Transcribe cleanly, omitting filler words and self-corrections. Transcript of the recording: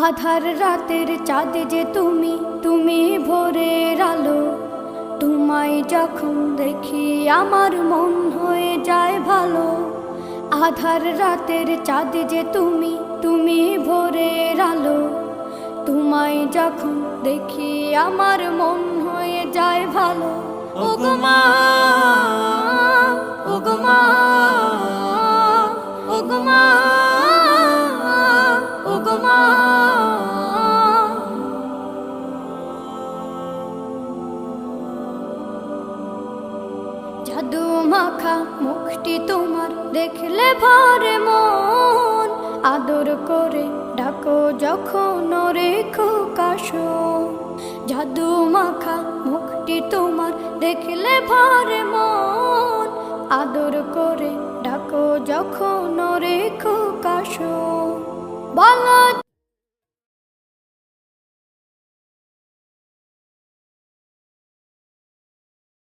আধার রাতের চাঁদ যে তুমি, তুমি ভোরের আলো। তোমায় যখন দেখি আমার মন হয়ে যায় ভালো। আধার রাতের চাঁদ যে তুমি, তুমি ভোরের আলো। তোমায় যখন দেখি আমার মন হয়ে যায় ভালো। ওগো মা, ওগো মা, ওগো মা, ওগো মা। জাদু মাখা মুখটি তোমার দেখলে ভরে মন। আদর করে ডাকো যখন রেখো কাশো। জাদু মাখা মুখটি তোমার দেখলে ভরে মন। আদর করে ডাকো যখন রেখো কাশো। বলো